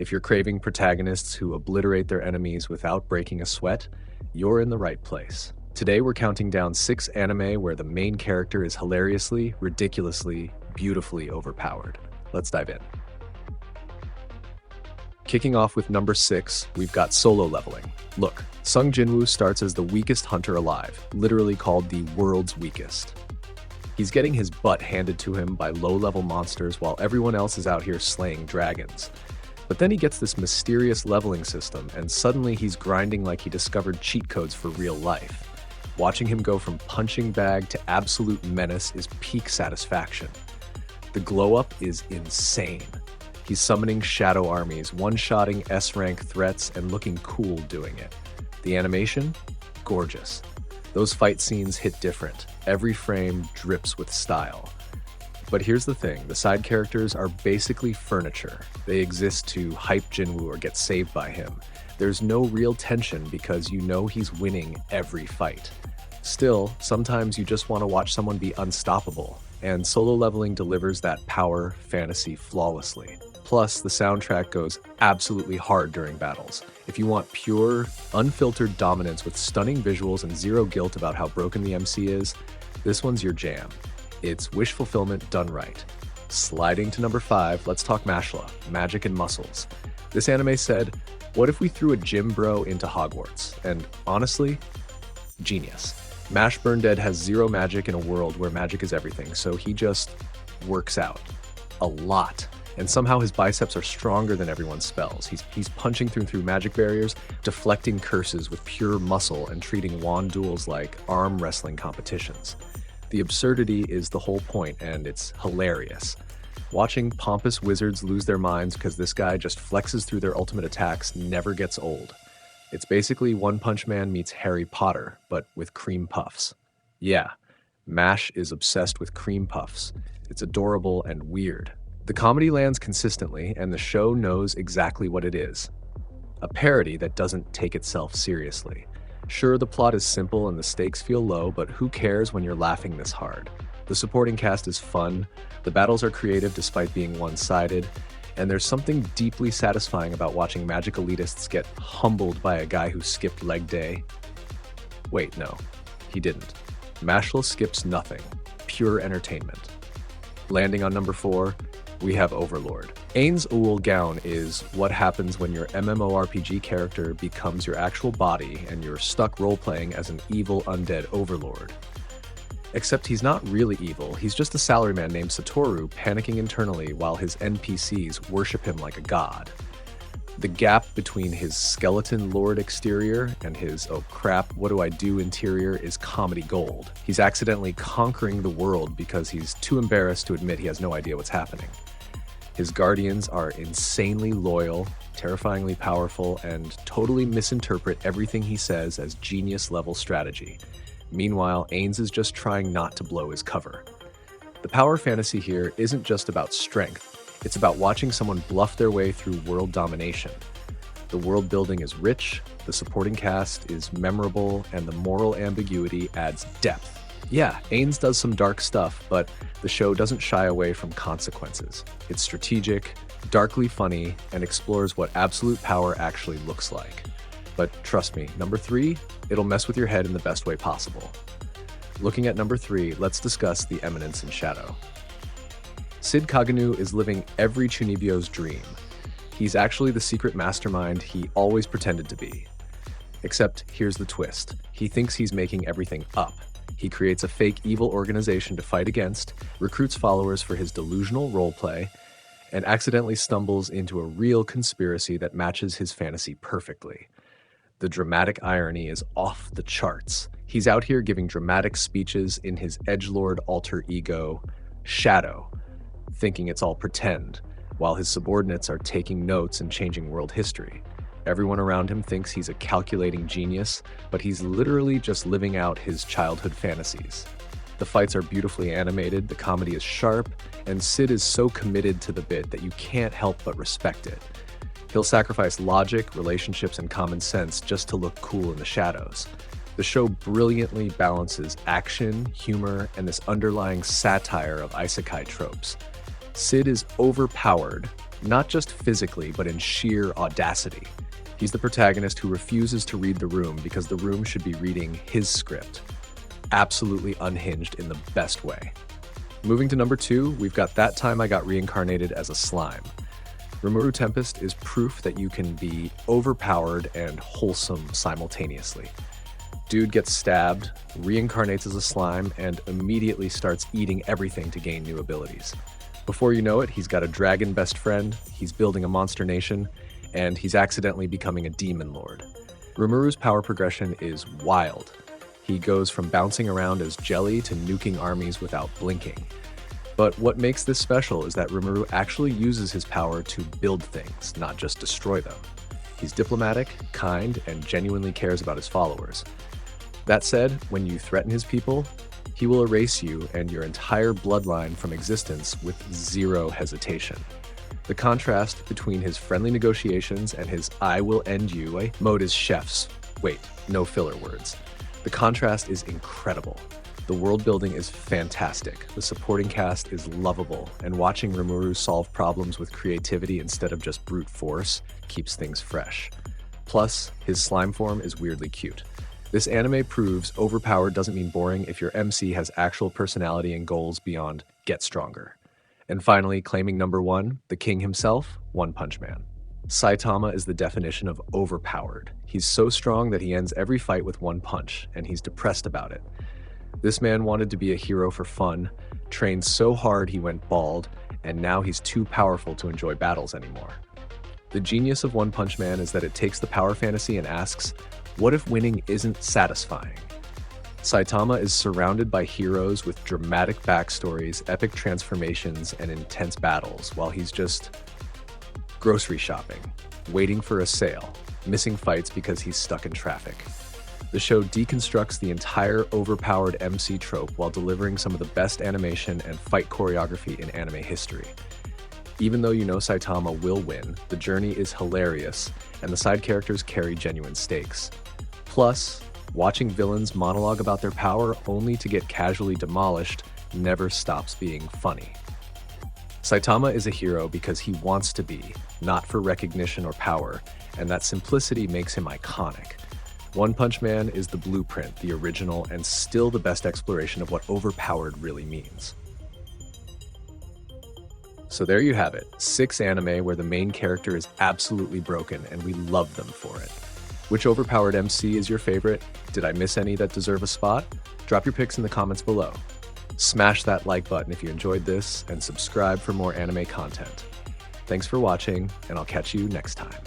If you're craving protagonists who obliterate their enemies without breaking a sweat, you're in the right place. Today we're counting down 6 anime where the main character is hilariously, ridiculously, beautifully overpowered. Let's dive in. Kicking off with number 6, we've got solo leveling. Look, Sung Jinwoo starts as the weakest hunter alive, literally called the world's weakest. He's getting his butt handed to him by low-level monsters while everyone else is out here slaying dragons. But then he gets this mysterious leveling system, and suddenly he's grinding like he discovered cheat codes for real life. Watching him go from punching bag to absolute menace is peak satisfaction. The glow-up is insane. He's summoning shadow armies, one-shotting S-rank threats, and looking cool doing it. The animation? Gorgeous. Those fight scenes hit different. Every frame drips with style. But here's the thing, the side characters are basically furniture. They exist to hype Jinwoo or get saved by him. There's no real tension because you know he's winning every fight. Still, sometimes you just want to watch someone be unstoppable, and solo leveling delivers that power fantasy flawlessly. Plus, the soundtrack goes absolutely hard during battles. If you want pure, unfiltered dominance with stunning visuals and zero guilt about how broken the MC is, this one's your jam. It's wish fulfillment done right. Sliding to number 5, let's talk Mashla, Magic and Muscles. This anime said, what if we threw a gym bro into Hogwarts? And honestly, genius. Mash Burn Dead has zero magic in a world where magic is everything, so he just works out. A lot. And somehow his biceps are stronger than everyone's spells. He's punching through magic barriers, deflecting curses with pure muscle, and treating wand duels like arm wrestling competitions. The absurdity is the whole point, and it's hilarious. Watching pompous wizards lose their minds because this guy just flexes through their ultimate attacks never gets old. It's basically One Punch Man meets Harry Potter, but with cream puffs. Yeah, MASH is obsessed with cream puffs. It's adorable and weird. The comedy lands consistently, and the show knows exactly what it is. A parody that doesn't take itself seriously. Sure, the plot is simple and the stakes feel low, but who cares when you're laughing this hard? The supporting cast is fun, the battles are creative despite being one-sided, and there's something deeply satisfying about watching magic elitists get humbled by a guy who skipped leg day. Wait, no, he didn't. Mashal skips nothing. Pure entertainment. Landing on number 4, we have Overlord. Ain's Uul Gown is what happens when your MMORPG character becomes your actual body and you're stuck role-playing as an evil undead overlord. Except he's not really evil, he's just a salaryman named Satoru panicking internally while his NPCs worship him like a god. The gap between his skeleton lord exterior and his oh crap, what do I do interior is comedy gold. He's accidentally conquering the world because he's too embarrassed to admit he has no idea what's happening. His guardians are insanely loyal, terrifyingly powerful, and totally misinterpret everything he says as genius-level strategy. Meanwhile, Ainz is just trying not to blow his cover. The power fantasy here isn't just about strength, it's about watching someone bluff their way through world domination. The world building is rich, the supporting cast is memorable, and the moral ambiguity adds depth. Yeah, Ainz does some dark stuff, but the show doesn't shy away from consequences. It's strategic, darkly funny, and explores what absolute power actually looks like. But trust me, number 3, it'll mess with your head in the best way possible. Looking at number 3, let's discuss the Eminence in Shadow. Sid Kaganu is living every Chunibyo's dream. He's actually the secret mastermind he always pretended to be. Except here's the twist. He thinks he's making everything up. He creates a fake evil organization to fight against, recruits followers for his delusional roleplay, and accidentally stumbles into a real conspiracy that matches his fantasy perfectly. The dramatic irony is off the charts. He's out here giving dramatic speeches in his edgelord alter ego, Shadow, thinking it's all pretend, while his subordinates are taking notes and changing world history. Everyone around him thinks he's a calculating genius, but he's literally just living out his childhood fantasies. The fights are beautifully animated, the comedy is sharp, and Sid is so committed to the bit that you can't help but respect it. He'll sacrifice logic, relationships, and common sense just to look cool in the shadows. The show brilliantly balances action, humor, and this underlying satire of isekai tropes. Sid is overpowered, not just physically, but in sheer audacity. He's the protagonist who refuses to read the room because the room should be reading his script. Absolutely unhinged in the best way. Moving to number 2, we've got That Time I Got Reincarnated as a Slime. Rimuru Tempest is proof that you can be overpowered and wholesome simultaneously. Dude gets stabbed, reincarnates as a slime, and immediately starts eating everything to gain new abilities. Before you know it, he's got a dragon best friend, he's building a monster nation, and he's accidentally becoming a demon lord. Rimuru's power progression is wild. He goes from bouncing around as jelly to nuking armies without blinking. But what makes this special is that Rimuru actually uses his power to build things, not just destroy them. He's diplomatic, kind, and genuinely cares about his followers. That said, when you threaten his people, he will erase you and your entire bloodline from existence with zero hesitation. The contrast between his friendly negotiations and his I will end you mode is chef's. Wait, no filler words. The contrast is incredible. The world building is fantastic, the supporting cast is lovable, and watching Rimuru solve problems with creativity instead of just brute force keeps things fresh. Plus, his slime form is weirdly cute. This anime proves Overpowered doesn't mean boring if your MC has actual personality and goals beyond get stronger. And finally, claiming number 1, the king himself, One Punch Man. Saitama is the definition of overpowered. He's so strong that he ends every fight with one punch, and he's depressed about it. This man wanted to be a hero for fun, trained so hard he went bald, and now he's too powerful to enjoy battles anymore. The genius of One Punch Man is that it takes the power fantasy and asks, what if winning isn't satisfying? Saitama is surrounded by heroes with dramatic backstories, epic transformations, and intense battles, while he's just grocery shopping, waiting for a sale, missing fights because he's stuck in traffic. The show deconstructs the entire overpowered MC trope while delivering some of the best animation and fight choreography in anime history. Even though you know Saitama will win, the journey is hilarious, and the side characters carry genuine stakes. Plus, watching villains monologue about their power only to get casually demolished never stops being funny. Saitama is a hero because he wants to be, not for recognition or power, and that simplicity makes him iconic. One Punch Man is the blueprint, the original, and still the best exploration of what overpowered really means. So there you have it, 6 anime where the main character is absolutely broken and we love them for it. Which overpowered MC is your favorite? Did I miss any that deserve a spot? Drop your picks in the comments below. Smash that like button if you enjoyed this, and subscribe for more anime content. Thanks for watching, and I'll catch you next time.